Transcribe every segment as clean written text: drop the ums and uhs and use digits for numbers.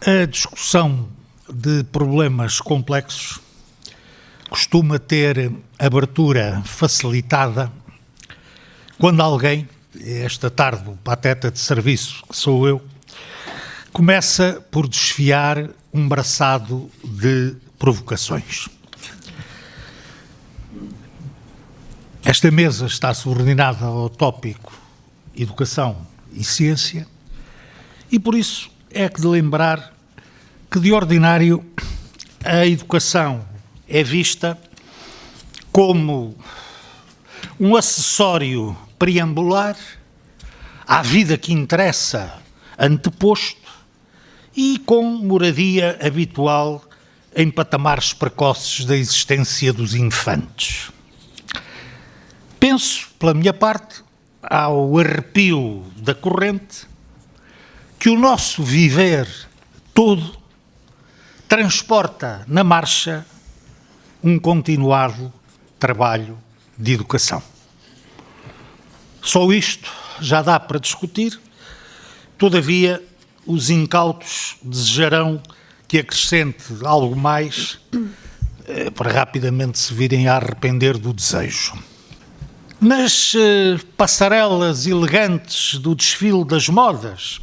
A discussão de problemas complexos costuma ter abertura facilitada quando alguém, esta tarde o pateta de serviço, que sou eu, começa por desfiar um braçado de provocações. Esta mesa está subordinada ao tópico Educação e Ciência e por isso é que de lembrar que de ordinário a educação é vista como um acessório preambular à vida que interessa anteposto e com moradia habitual em patamares precoces da existência dos infantes. Penso, pela minha parte, ao arrepio da corrente, que o nosso viver todo transporta na marcha um continuado trabalho de educação. Só isto já dá para discutir, todavia os incautos desejarão que acrescente algo mais para rapidamente se virem a arrepender do desejo. Nas passarelas elegantes do desfile das modas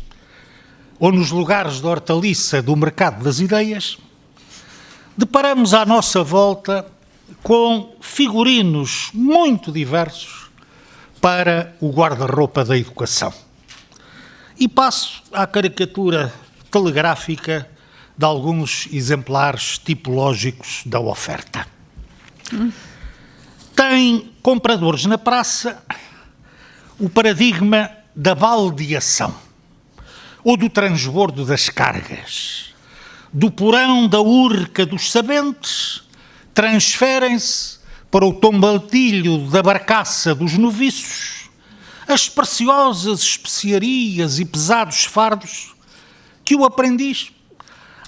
ou nos lugares de hortaliça do mercado das ideias, deparamos à nossa volta com figurinos muito diversos para o guarda-roupa da educação. E passo à caricatura telegráfica de alguns exemplares tipológicos da oferta. Tem compradores na praça o paradigma da baldeação ou do transbordo das cargas. Do porão da urca dos sabentes, transferem-se para o tombaltilho da barcaça dos noviços as preciosas especiarias e pesados fardos que o aprendiz,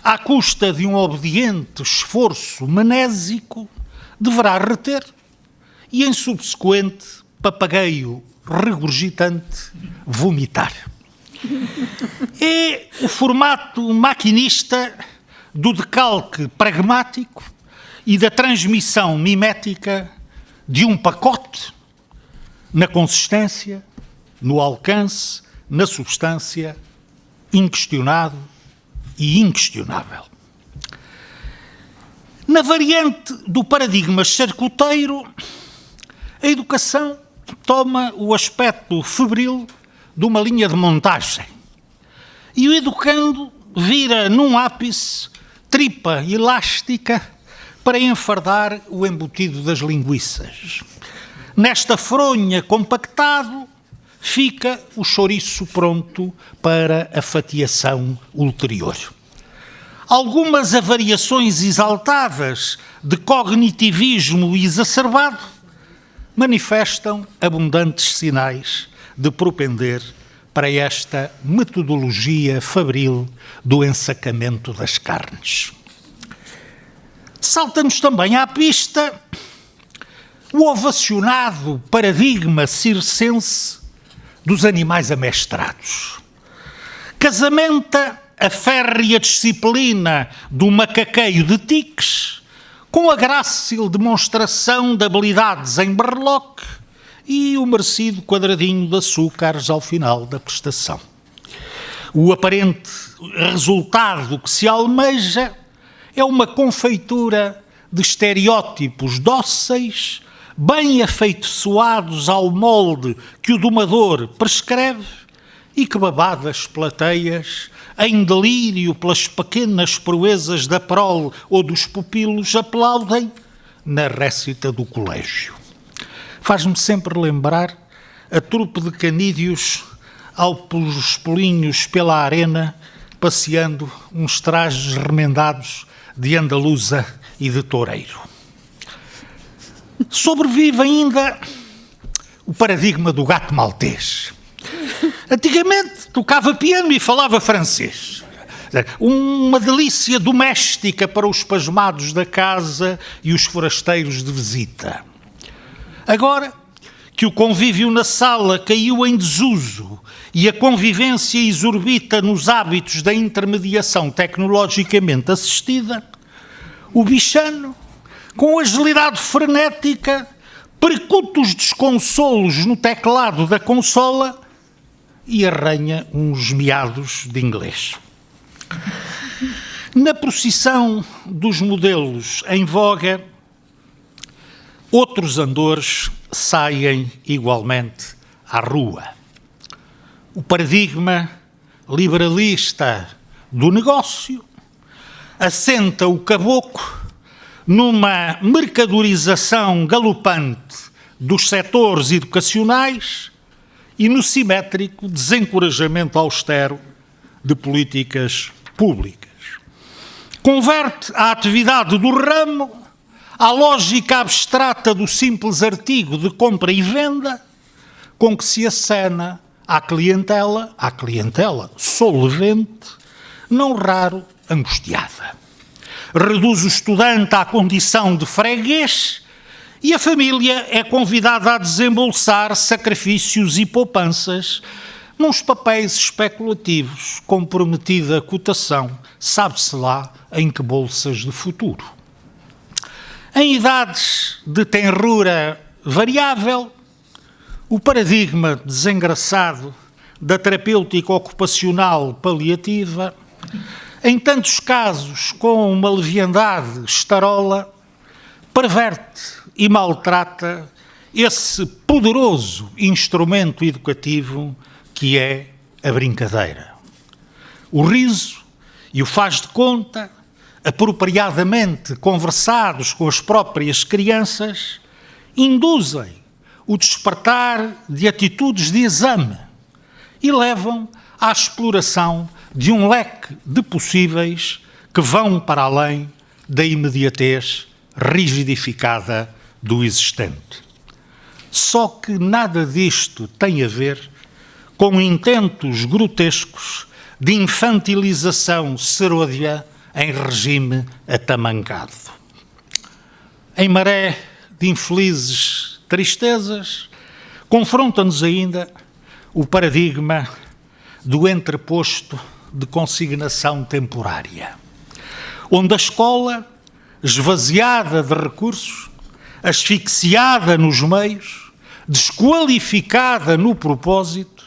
à custa de um obediente esforço manésico, deverá reter e, em subsequente papagaio regurgitante, vomitar. É o formato maquinista do decalque pragmático e da transmissão mimética de um pacote na consistência, no alcance, na substância, inquestionado e inquestionável. Na variante do paradigma charcuteiro, a educação toma o aspecto febril de uma linha de montagem e o educando vira num ápice tripa elástica para enfardar o embutido das linguiças. Nesta fronha compactado fica o chouriço pronto para a fatiação ulterior. Algumas avariações exaltadas de cognitivismo exacerbado manifestam abundantes sinais de propender para esta metodologia fabril do ensacamento das carnes. Salta-nos também à pista o ovacionado paradigma circense dos animais amestrados. Casamenta a férrea disciplina do macaqueio de tiques com a grácil demonstração de habilidades em berloque e o merecido quadradinho de açúcares ao final da prestação. O aparente resultado que se almeja é uma confeitura de estereótipos dóceis, bem afeiçoados ao molde que o domador prescreve e que babadas plateias, em delírio pelas pequenas proezas da prole ou dos pupilos, aplaudem na récita do colégio. Faz-me sempre lembrar a trupe de canídeos aos pulinhos pela arena, passeando uns trajes remendados de andaluza e de toureiro. Sobrevive ainda o paradigma do gato maltês. Antigamente tocava piano e falava francês. Uma delícia doméstica para os pasmados da casa e os forasteiros de visita. Agora que o convívio na sala caiu em desuso e a convivência exorbita nos hábitos da intermediação tecnologicamente assistida, o bichano, com agilidade frenética, percute os desconsolos no teclado da consola e arranha uns meados de inglês. Na procissão dos modelos em voga, outros andores saem igualmente à rua. O paradigma liberalista do negócio assenta o caboclo numa mercadorização galopante dos setores educacionais e no simétrico desencorajamento austero de políticas públicas. Converte a atividade do ramo à lógica abstrata do simples artigo de compra e venda com que se acena à clientela solvente, não raro angustiada. Reduz o estudante à condição de freguês e a família é convidada a desembolsar sacrifícios e poupanças nos papéis especulativos, com prometida cotação, sabe-se lá em que bolsas de futuro. Em idades de tenrura variável, o paradigma desengraçado da terapêutica ocupacional paliativa, em tantos casos com uma leviandade estarola, perverte e maltrata esse poderoso instrumento educativo que é a brincadeira. O riso e o faz de conta, apropriadamente conversados com as próprias crianças, induzem o despertar de atitudes de exame e levam à exploração de um leque de possíveis que vão para além da imediatez rigidificada do existente. Só que nada disto tem a ver com intentos grotescos de infantilização seródia em regime atamancado. Em maré de infelizes tristezas, confronta-nos ainda o paradigma do entreposto de consignação temporária, onde a escola, esvaziada de recursos, asfixiada nos meios, desqualificada no propósito,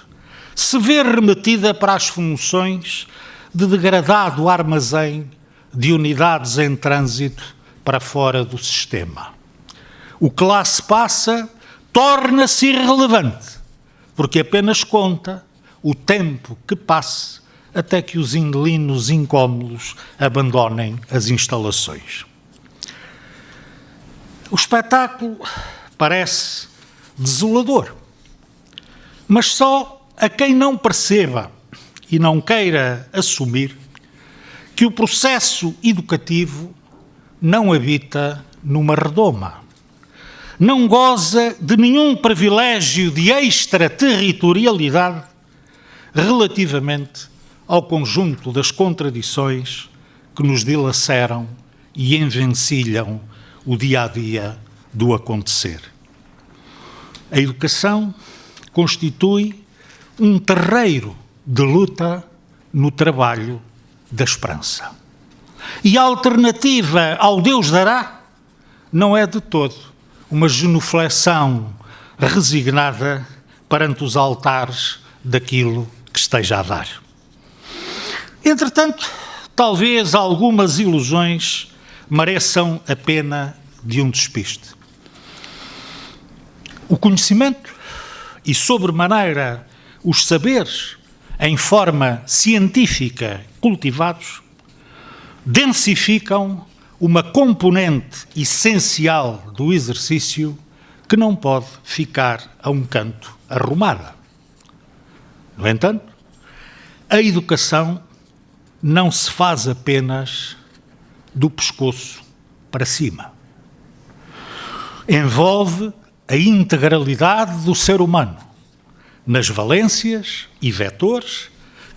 se vê remetida para as funções de degradado armazém de unidades em trânsito para fora do sistema. O que lá se passa torna-se irrelevante, porque apenas conta o tempo que passe até que os inquilinos incómodos abandonem as instalações. O espetáculo parece desolador, mas só a quem não perceba e não queira assumir que o processo educativo não habita numa redoma, não goza de nenhum privilégio de extraterritorialidade relativamente ao conjunto das contradições que nos dilaceram e envencilham o dia-a-dia do acontecer. A educação constitui um terreiro de luta no trabalho da esperança. E a alternativa ao Deus dará não é de todo uma genuflexão resignada perante os altares daquilo que esteja a dar. Entretanto, talvez algumas ilusões mereçam a pena de um despiste. O conhecimento e, sobremaneira, os saberes em forma científica cultivados densificam uma componente essencial do exercício que não pode ficar a um canto arrumada. No entanto, a educação não se faz apenas do pescoço para cima. Envolve a integralidade do ser humano, nas valências e vetores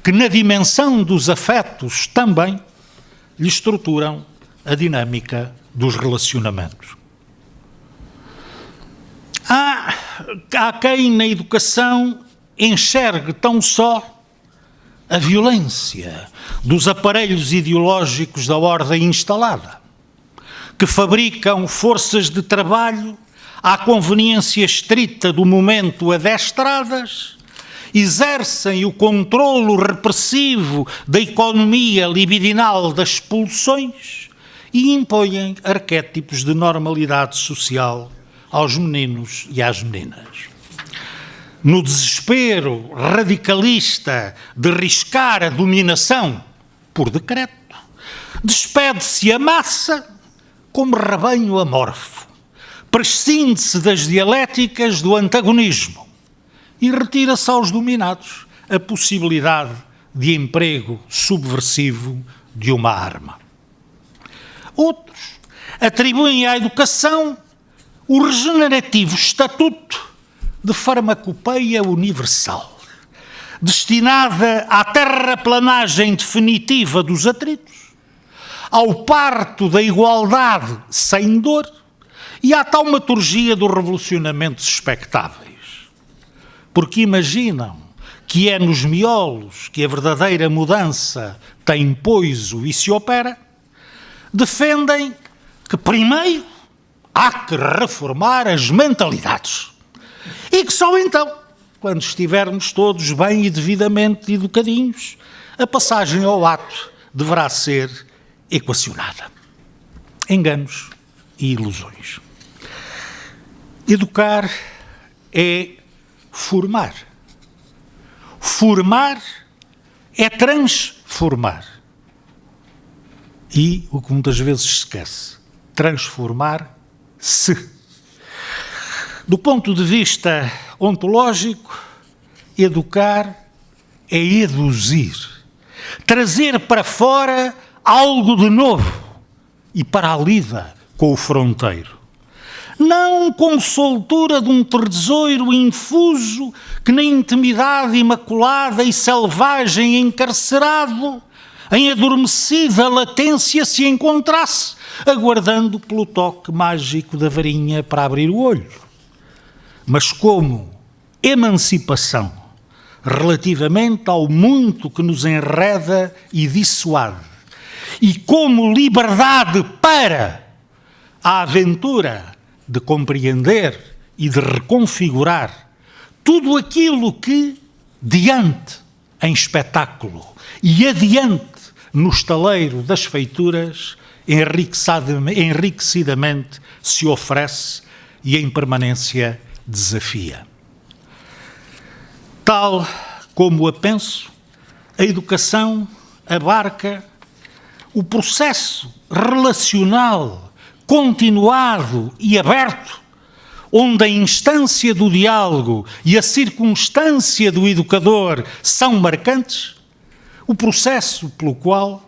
que, na dimensão dos afetos também, lhe estruturam a dinâmica dos relacionamentos. Há há quem na educação enxergue tão só a violência dos aparelhos ideológicos da ordem instalada, que fabricam forças de trabalho à conveniência estrita do momento adestradas, exercem o controlo repressivo da economia libidinal das expulsões e impõem arquétipos de normalidade social aos meninos e às meninas. No desespero radicalista de riscar a dominação por decreto, despede-se a massa como rebanho amorfo, prescinde-se das dialéticas do antagonismo e retira-se aos dominados a possibilidade de emprego subversivo de uma arma. Outros atribuem à educação o regenerativo estatuto de farmacopeia universal, destinada à terraplanagem definitiva dos atritos, ao parto da igualdade sem dor e à taumaturgia do revolucionamento expectáveis. Porque imaginam que é nos miolos que a verdadeira mudança tem poiso e se opera, defendem que primeiro há que reformar as mentalidades e que só então, quando estivermos todos bem e devidamente educadinhos, a passagem ao ato deverá ser equacionada. Enganos e ilusões. Educar é formar. Formar é transformar. E, o que muitas vezes se esquece, transformar-se. Do ponto de vista ontológico, educar é eduzir, trazer para fora algo de novo e para a lida com o fronteiro. Não como soltura de um tesouro infuso que na intimidade imaculada e selvagem encarcerado, em adormecida latência se encontrasse, aguardando pelo toque mágico da varinha para abrir o olho, mas como emancipação relativamente ao muito que nos enreda e dissuade, e como liberdade para a aventura de compreender e de reconfigurar tudo aquilo que, diante em espetáculo e adiante no estaleiro das feituras, enriquecidamente se oferece e em permanência desafia. Tal como a penso, a educação abarca o processo relacional continuado e aberto, onde a instância do diálogo e a circunstância do educador são marcantes, o processo pelo qual,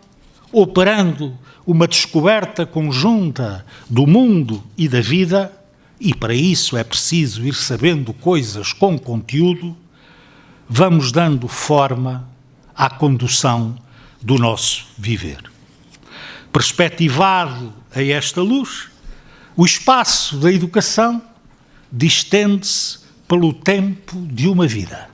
operando uma descoberta conjunta do mundo e da vida, e para isso é preciso ir sabendo coisas com conteúdo, vamos dando forma à condução do nosso viver. Perspectivado a esta luz, o espaço da educação distende-se pelo tempo de uma vida.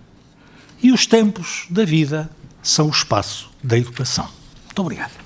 E os tempos da vida são o espaço da educação. Muito obrigado.